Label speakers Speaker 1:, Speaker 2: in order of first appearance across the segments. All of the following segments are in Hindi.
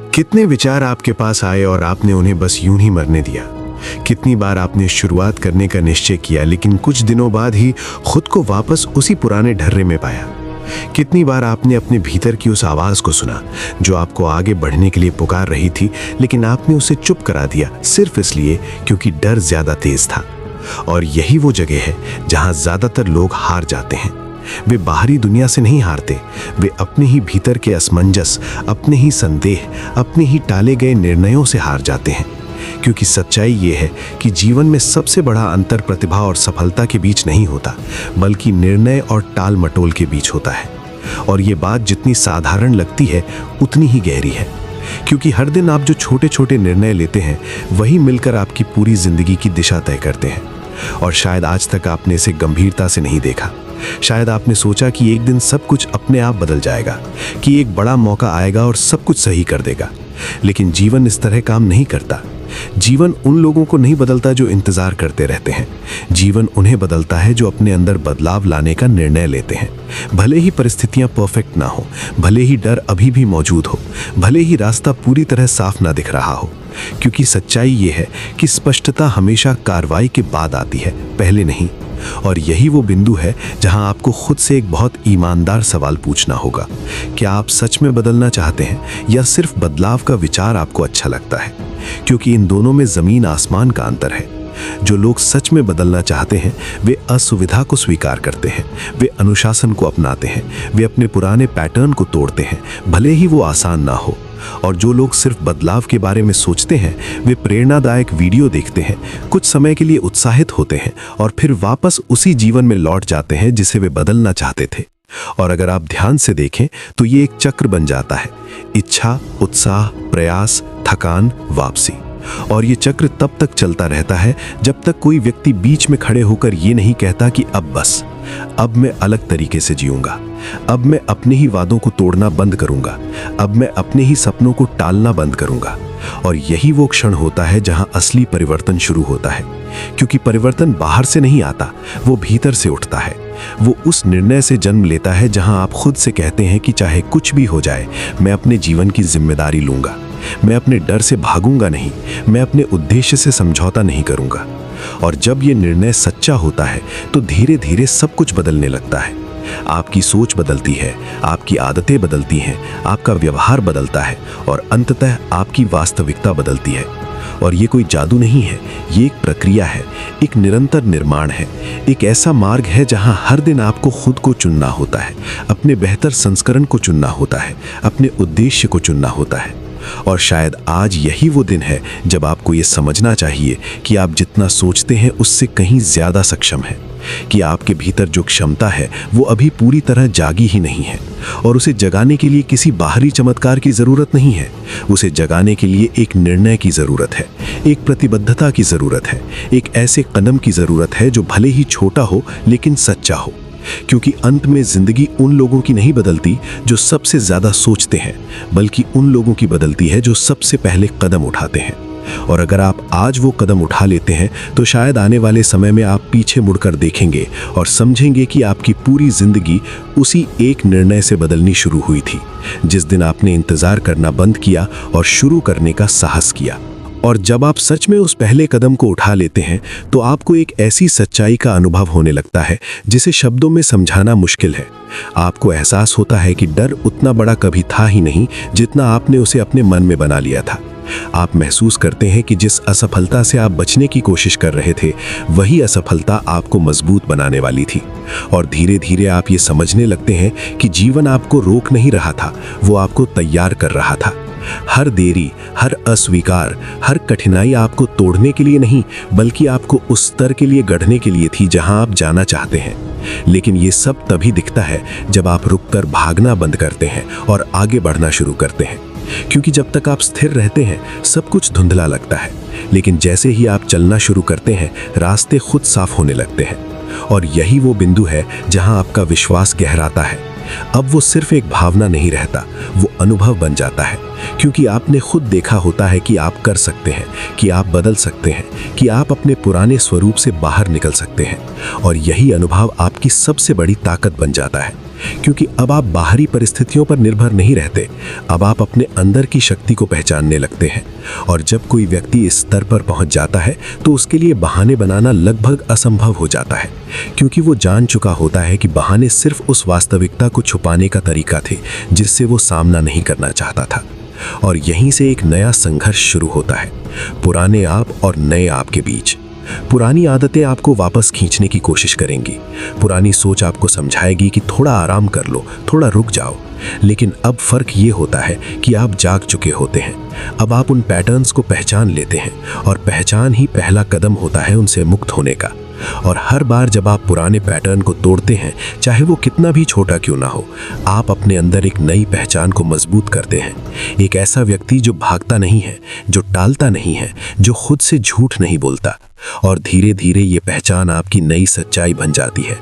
Speaker 1: कितने विचार आपके पास आए और आपने उन्हें बस यूं ही मरने दिया। कितनी बार आपने शुरुआत करने का निश्चय किया लेकिन कुछ दिनों बाद ही खुद को वापस उसी पुराने ढर्रे में पाया। कितनी बार आपने अपने भीतर की उस आवाज को सुना जो आपको आगे बढ़ने के लिए पुकार रही थी, लेकिन आपने उसे चुप करा दिया सिर्फ इसलिए क्योंकि डर ज्यादा तेज था। और यही वो जगह है जहां ज्यादातर लोग हार जाते हैं। वे बाहरी दुनिया से नहीं हारते, वे अपने ही भीतर के असमंजस, अपने ही संदेह, अपने ही टाले गए निर्णयों से हार जाते हैं। क्योंकि सच्चाई ये है कि जीवन में सबसे बड़ा अंतर प्रतिभा और सफलता के बीच नहीं होता, बल्कि निर्णय और टाल मटोल के बीच होता है। और ये बात जितनी साधारण लगती है उतनी ही गहरी है, क्योंकि हर दिन आप जो छोटे छोटे निर्णय लेते हैं वही मिलकर आपकी पूरी जिंदगी की दिशा तय करते हैं। और शायद आज तक आपने इसे गंभीरता से नहीं देखा। शायद आपने सोचा कि एक दिन सब कुछ अपने आप बदल जाएगा, कि एक बड़ा मौका आएगा और सब कुछ सही कर देगा। लेकिन जीवन इस तरह काम नहीं करता। जीवन उन लोगों को नहीं बदलता जो इंतजार करते रहते हैं। जीवन उन्हें बदलता है जो अपने अंदर बदलाव लाने का निर्णय लेते हैं। भले ही परिस्थितियां परफेक्ट ना हो, भले ही डर अभी भी मौजूद हो, भले ही रास्ता पूरी तरह साफ ना दिख रहा हो, क्योंकि सच्चाई ये है कि स्पष्टता हमेशा कार्रवाई के बाद आती है, पहले नहीं। और यही वो बिंदु है जहां आपको खुद से एक बहुत ईमानदार सवाल पूछना होगा। क्या आप सच में बदलना चाहते हैं या सिर्फ बदलाव का विचार आपको अच्छा लगता है? क्योंकि इन दोनों में जमीन आसमान का अंतर है। जो लोग सच में बदलना चाहते हैं वे असुविधा को स्वीकार करते हैं, वे अनुशासन को अपनाते हैं, वे अपने पुराने पैटर्न को तोड़ते हैं, भले ही वो आसान ना हो। और जो लोग सिर्फ बदलाव के बारे में सोचते हैं वे प्रेरणादायक वीडियो देखते हैं, कुछ समय के लिए उत्साहित होते हैं और फिर वापस उसी जीवन में लौट जाते हैं जिसे वे बदलना चाहते थे। और अगर आप ध्यान से देखें तो ये एक चक्र बन जाता है: इच्छा, उत्साह, प्रयास, थकान, वापसी। और ये चक्र तब तक चलता रहता है जब तक कोई व्यक्ति बीच में खड़े होकर ये नहीं कहता कि अब बस, अब मैं अलग तरीके से जीऊंगा, अब मैं अपने ही वादों को तोड़ना बंद करूंगा, अब मैं अपने ही सपनों को टालना बंद करूंगा। और यही वो क्षण होता है जहां असली परिवर्तन शुरू होता है, क्योंकि परिवर्तन बाहर से नहीं आता, वो भीतर से उठता है। वो उस निर्णय से जन्म लेता है जहां आप खुद से कहते हैं कि चाहे कुछ भी हो जाए, मैं अपने जीवन की जिम्मेदारी लूंगा, मैं अपने डर से भागूंगा नहीं, मैं अपने उद्देश्य से समझौता नहीं करूंगा। और जब ये निर्णय सच्चा होता है तो धीरे धीरे सब कुछ बदलने लगता है। आपकी सोच बदलती है, आपकी आदतें बदलती हैं, आपका व्यवहार बदलता है और अंततः आपकी वास्तविकता बदलती है। और ये कोई जादू नहीं है, ये एक प्रक्रिया है, एक निरंतर निर्माण है, एक ऐसा मार्ग है जहां हर दिन आपको खुद को चुनना होता है, अपने बेहतर संस्करण को चुनना होता है, अपने उद्देश्य को चुनना होता है। और शायद आज यही वो दिन है जब आपको ये समझना चाहिए कि आप जितना सोचते हैं उससे कहीं ज्यादा सक्षम हैं, कि आपके भीतर जो क्षमता है वो अभी पूरी तरह जागी ही नहीं है। और उसे जगाने के लिए किसी बाहरी चमत्कार की जरूरत नहीं है, उसे जगाने के लिए एक निर्णय की जरूरत है, एक प्रतिबद्धता की जरूरत है, एक ऐसे कदम की जरूरत है जो भले ही छोटा हो लेकिन सच्चा हो। क्योंकि अंत में जिंदगी उन लोगों की नहीं बदलती जो सबसे ज्यादा सोचते हैं, बल्कि उन लोगों की बदलती है जो सबसे पहले कदम उठाते हैं। और अगर आप आज वो कदम उठा लेते हैं तो शायद आने वाले समय में आप पीछे मुड़कर देखेंगे और समझेंगे कि आपकी पूरी जिंदगी उसी एक निर्णय से बदलनी शुरू हुई थी, जिस दिन आपने इंतजार करना बंद किया और शुरू करने का साहस किया। और जब आप सच में उस पहले कदम को उठा लेते हैं तो आपको एक ऐसी सच्चाई का अनुभव होने लगता है जिसे शब्दों में समझाना मुश्किल है। आपको एहसास होता है कि डर उतना बड़ा कभी था ही नहीं जितना आपने उसे अपने मन में बना लिया था। आप महसूस करते हैं कि जिस असफलता से आप बचने की कोशिश कर रहे थे वही असफलता आपको मजबूत बनाने वाली थी। और धीरे धीरे आप ये समझने लगते हैं कि जीवन आपको रोक नहीं रहा था, वो आपको तैयार कर रहा था। हर देरी, हर अस्वीकार, हर कठिनाई आपको तोड़ने के लिए नहीं बल्कि आपको उस स्तर के लिए गढ़ने के लिए थी जहां आप जाना चाहते हैं। लेकिन ये सब तभी दिखता है जब आप रुककर भागना बंद करते हैं और आगे बढ़ना शुरू करते हैं। क्योंकि जब तक आप स्थिर रहते हैं सब कुछ धुंधला लगता है, लेकिन जैसे ही आप चलना शुरू करते हैं रास्ते खुद साफ होने लगते हैं। और यही वो बिंदु है जहां आपका विश्वास गहराता है। अब वो सिर्फ एक भावना नहीं रहता, वो अनुभव बन जाता है, क्योंकि आपने खुद देखा होता है कि आप कर सकते हैं, कि आप बदल सकते हैं, कि आप अपने पुराने स्वरूप से बाहर निकल सकते हैं। और यही अनुभव आपकी सबसे बड़ी ताकत बन जाता है। क्योंकि अब आप बाहरी परिस्थितियों पर निर्भर नहीं रहते। अब आप अपने अंदर की शक्ति को पहचानने लगते हैं। और जब कोई व्यक्ति इस स्तर पर पहुंच जाता है तो उसके लिए बहाने बनाना लगभग असंभव हो जाता है, क्योंकि वो जान चुका होता है कि बहाने सिर्फ उस वास्तविकता को छुपाने का तरीका थे जिससे वो सामना नहीं करना चाहता था। और यहीं से एक नया संघर्ष शुरू होता है, पुराने आप और नए आप के बीच। पुरानी आदतें आपको वापस खींचने की कोशिश करेंगी। पुरानी सोच आपको समझाएगी कि थोड़ा आराम कर लो, थोड़ा रुक जाओ। लेकिन अब फर्क ये होता है कि आप जाग चुके होते हैं। अब आप उन पैटर्न्स को पहचान लेते हैं, और पहचान ही पहला कदम होता है उनसे मुक्त होने का। और हर बार जब आप पुराने पैटर्न को तोड़ते हैं, चाहे वो कितना भी छोटा क्यों ना हो, आप अपने अंदर एक नई पहचान को मजबूत करते हैं। एक ऐसा व्यक्ति जो भागता नहीं है, जो टालता नहीं है, जो खुद से झूठ नहीं बोलता। और धीरे धीरे ये पहचान आपकी नई सच्चाई बन जाती है।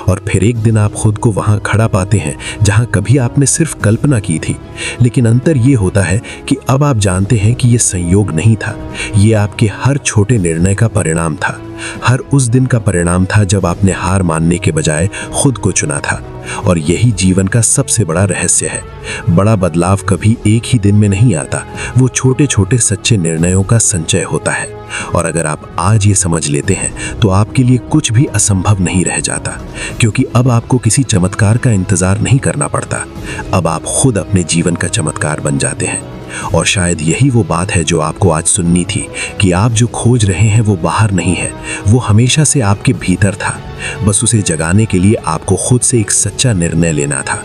Speaker 1: और फिर एक दिन आप खुद को वहां खड़ा पाते हैं जहां कभी आपने सिर्फ कल्पना की थी। लेकिन अंतर ये होता है कि अब आप जानते हैं कि ये संयोग नहीं था, ये आपके हर छोटे निर्णय का परिणाम था। हर उस दिन का परिणाम था जब आपने हार मानने के बजाय खुद को चुना था। और यही जीवन का सबसे बड़ा रहस्य है। बड़ा बदलाव कभी एक ही दिन में नहीं आता, वो छोटे छोटे सच्चे निर्णयों का संचय होता है। और अगर आप आज ये समझ लेते हैं तो आपके लिए कुछ भी असंभव नहीं रह जाता, क्योंकि अब आपको किसी चमत्कार का इंतजार नहीं करना पड़ता। अब आप खुद अपने जीवन का चमत्कार बन जाते हैं। और शायद यही वो बात है जो आपको आज सुननी थी, कि आप जो खोज रहे हैं वो बाहर नहीं है, वो हमेशा से आपके भीतर था। बस उसे जगाने के लिए आपको खुद से एक सच्चा निर्णय लेना था।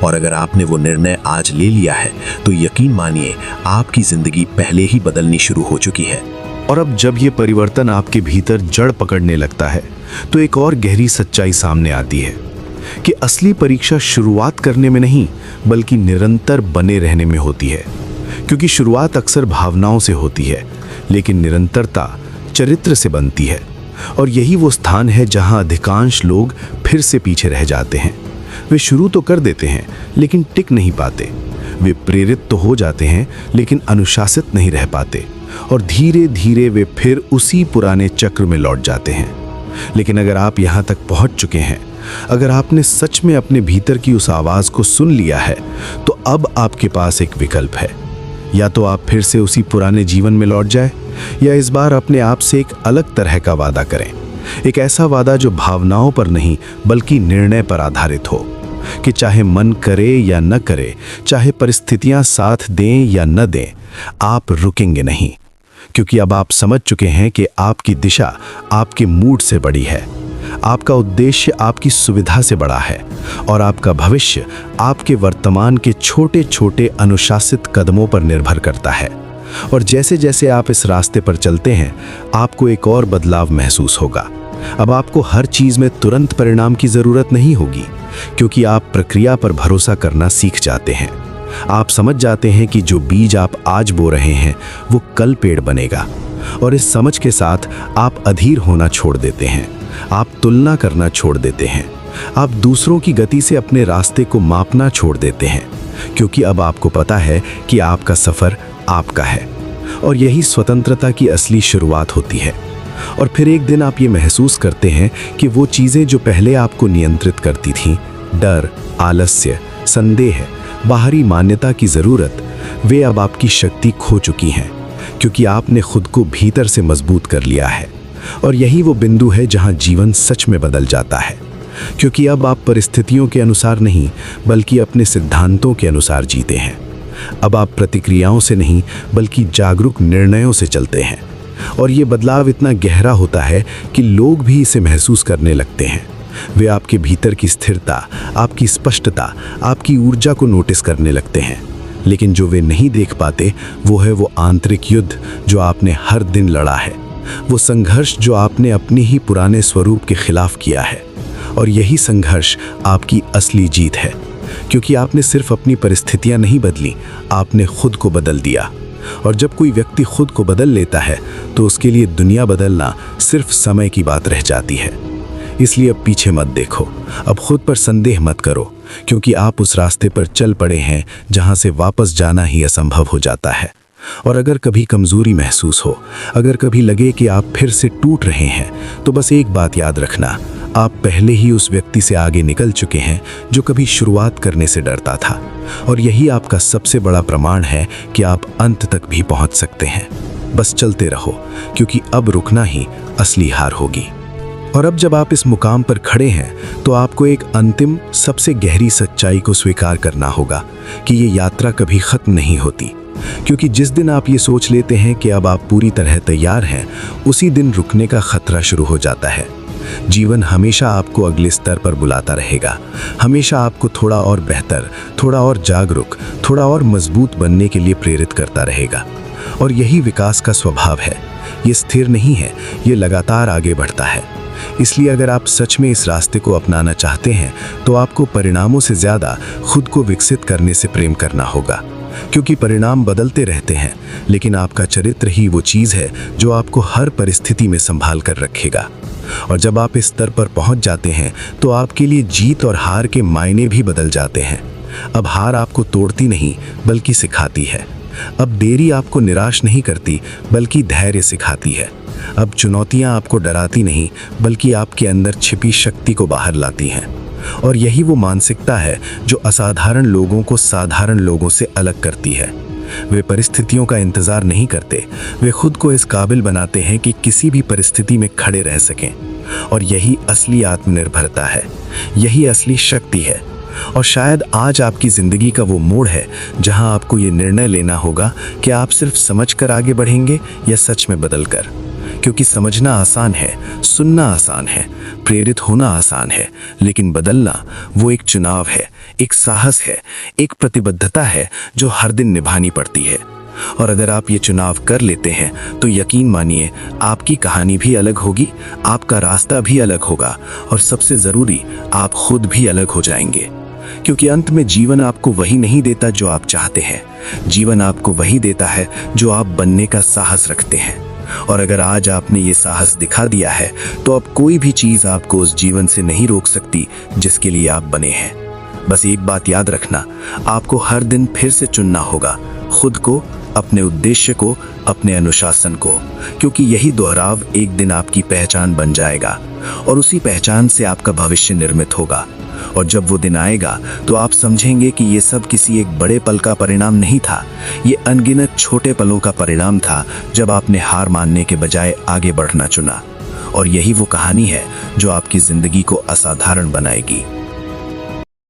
Speaker 1: और अगर आपने वो निर्णय आज ले लिया है तो यकीन मानिए आपकी जिंदगी पहले ही बदलनी शुरू हो चुकी है।
Speaker 2: और अब जब ये परिवर्तन आपके भीतर जड़ पकड़ने लगता है तो एक और गहरी सच्चाई सामने आती है कि असली परीक्षा शुरुआत करने में नहीं, बल्कि निरंतर बने रहने में होती है। क्योंकि शुरुआत अक्सर भावनाओं से होती है, लेकिन निरंतरता चरित्र से बनती है। और यही वो स्थान है जहां अधिकांश लोग फिर से पीछे रह जाते हैं। वे शुरू तो कर देते हैं लेकिन टिक नहीं पाते। वे प्रेरित तो हो जाते हैं लेकिन अनुशासित नहीं रह पाते। और धीरे धीरे वे फिर उसी पुराने चक्र में लौट जाते हैं। लेकिन अगर आप यहाँ तक पहुँच चुके हैं, अगर आपने सच में अपने भीतर की उस आवाज़ को सुन लिया है, तो अब आपके पास एक विकल्प है। या तो आप फिर से उसी पुराने जीवन में लौट जाए, या इस बार अपने आप से एक अलग तरह का वादा करें। एक ऐसा वादा जो भावनाओं पर नहीं बल्कि निर्णय पर आधारित हो, कि चाहे मन करे या न करे, चाहे परिस्थितियां साथ दें या न दें, आप रुकेंगे नहीं। क्योंकि अब आप समझ चुके हैं कि आपकी दिशा आपके मूड से बड़ी है, आपका उद्देश्य आपकी सुविधा से बड़ा है, और आपका भविष्य आपके वर्तमान के छोटे छोटे अनुशासित कदमों पर निर्भर करता है। और जैसे जैसे आप इस रास्ते पर चलते हैं, आपको एक और बदलाव महसूस होगा। अब आपको हर चीज़ में तुरंत परिणाम की ज़रूरत नहीं होगी, क्योंकि आप प्रक्रिया पर भरोसा करना सीख जाते हैं। आप समझ जाते हैं कि जो बीज आप आज बो रहे हैं वो कल पेड़ बनेगा। और इस समझ के साथ आप अधीर होना छोड़ देते हैं, आप तुलना करना छोड़ देते हैं, आप दूसरों की गति से अपने रास्ते को मापना छोड़ देते हैं, क्योंकि अब आपको पता है कि आपका सफ़र आपका है। और यही स्वतंत्रता की असली शुरुआत होती है। और फिर एक दिन आप ये महसूस करते हैं कि वो चीज़ें जो पहले आपको नियंत्रित करती थीं, डर, आलस्य, संदेह, बाहरी मान्यता की ज़रूरत, वे अब आपकी शक्ति खो चुकी हैं, क्योंकि आपने खुद को भीतर से मजबूत कर लिया है। और यही वो बिंदु है जहां जीवन सच में बदल जाता है, क्योंकि अब आप परिस्थितियों के अनुसार नहीं बल्कि अपने सिद्धांतों के अनुसार जीते हैं। अब आप प्रतिक्रियाओं से नहीं बल्कि जागरूक निर्णयों से चलते हैं। और ये बदलाव इतना गहरा होता है कि लोग भी इसे महसूस करने लगते हैं। वे आपके भीतर की स्थिरता, आपकी स्पष्टता, आपकी ऊर्जा को नोटिस करने लगते हैं। लेकिन जो वे नहीं देख पाते वो है वो आंतरिक युद्ध जो आपने हर दिन लड़ा है, वो संघर्ष जो आपने अपने ही पुराने स्वरूप के खिलाफ किया है। और यही संघर्ष आपकी असली जीत है, क्योंकि आपने सिर्फ अपनी परिस्थितियां नहीं बदली, आपने खुद को बदल दिया। और जब कोई व्यक्ति खुद को बदल लेता है तो उसके लिए दुनिया बदलना सिर्फ समय की बात रह जाती है। इसलिए अब पीछे मत देखो, अब खुद पर संदेह मत करो, क्योंकि आप उस रास्ते पर चल पड़े हैं जहां से वापस जाना ही असंभव हो जाता है। और अगर कभी कमजोरी महसूस हो, अगर कभी लगे कि आप फिर से टूट रहे हैं, तो बस एक बात याद रखना, आप पहले ही उस व्यक्ति से आगे निकल चुके हैं जो कभी शुरुआत करने से डरता था। और यही आपका सबसे बड़ा प्रमाण है कि आप अंत तक भी पहुंच सकते हैं। बस चलते रहो, क्योंकि अब रुकना ही असली हार होगी। और अब जब आप इस मुकाम पर खड़े हैं, तो आपको एक अंतिम सबसे गहरी सच्चाई को स्वीकार करना होगा कि ये यात्रा कभी खत्म नहीं होती। क्योंकि जिस दिन आप ये सोच लेते हैं कि अब आप पूरी तरह तैयार हैं, उसी दिन रुकने का खतरा शुरू हो जाता है। जीवन हमेशा आपको अगले स्तर पर बुलाता रहेगा, हमेशा आपको थोड़ा और बेहतर, थोड़ा और जागरूक, थोड़ा और मजबूत बनने के लिए प्रेरित करता रहेगा। और यही विकास का स्वभाव है। ये स्थिर नहीं है, ये लगातार आगे बढ़ता है। इसलिए अगर आप सच में इस रास्ते को अपनाना चाहते हैं, तो आपको परिणामों से ज़्यादा खुद को विकसित करने से प्रेम करना होगा। क्योंकि परिणाम बदलते रहते हैं, लेकिन आपका चरित्र ही वो चीज़ है जो आपको हर परिस्थिति में संभाल कर रखेगा। और जब आप इस स्तर पर पहुंच जाते हैं, तो आपके लिए जीत और हार के मायने भी बदल जाते हैं। अब हार आपको तोड़ती नहीं, बल्कि सिखाती है। अब देरी आपको निराश नहीं करती, बल्कि धैर्य सिखाती है। अब चुनौतियां आपको डराती नहीं, बल्कि आपके अंदर छिपी शक्ति को बाहर लाती हैं। और यही वो मानसिकता है जो असाधारण लोगों को साधारण लोगों से अलग करती है। वे परिस्थितियों का इंतजार नहीं करते, वे खुद को इस काबिल बनाते हैं कि किसी भी परिस्थिति में खड़े रह सकें। और यही असली आत्मनिर्भरता है, यही असली शक्ति है। और शायद आज आपकी ज़िंदगी का वो मोड़ है जहां आपको ये निर्णय लेना होगा कि आप सिर्फ समझकर आगे बढ़ेंगे या सच में बदल कर। क्योंकि समझना आसान है, सुनना आसान है, प्रेरित होना आसान है, लेकिन बदलना वो एक चुनाव है, एक साहस है, एक प्रतिबद्धता है जो हर दिन निभानी पड़ती है। और अगर आप ये चुनाव कर लेते हैं, तो यकीन मानिए आपकी कहानी भी अलग होगी, आपका रास्ता भी अलग होगा, और सबसे ज़रूरी, आप खुद भी अलग हो जाएंगे। क्योंकि अंत में जीवन आपको वही नहीं देता जो आप चाहते हैं, जीवन आपको वही देता है जो आप बनने का साहस रखते हैं। और अगर आज आपने ये साहस दिखा दिया है, तो अब कोई भी चीज़ आपको उस जीवन से नहीं रोक सकती जिसके लिए आप बने हैं। बस एक बात याद रखना, आपको हर दिन फिर से चुनना होगा, खुद को, अपने उद्देश्य को, अपने अनुशासन को। क्योंकि यही दोहराव एक दिन आपकी पहचान बन जाएगा, और उसी पहचान से आपका भविष्य निर्मित होगा। और जब वो दिन आएगा, तो आप समझेंगे कि ये सब किसी एक बड़े पल का परिणाम नहीं था, ये अनगिनत छोटे पलों का परिणाम था, जब आपने हार मानने के बजाय आगे बढ़ना चुना। और यही वो कहानी है जो आपकी जिंदगी को असाधारण बनाएगी।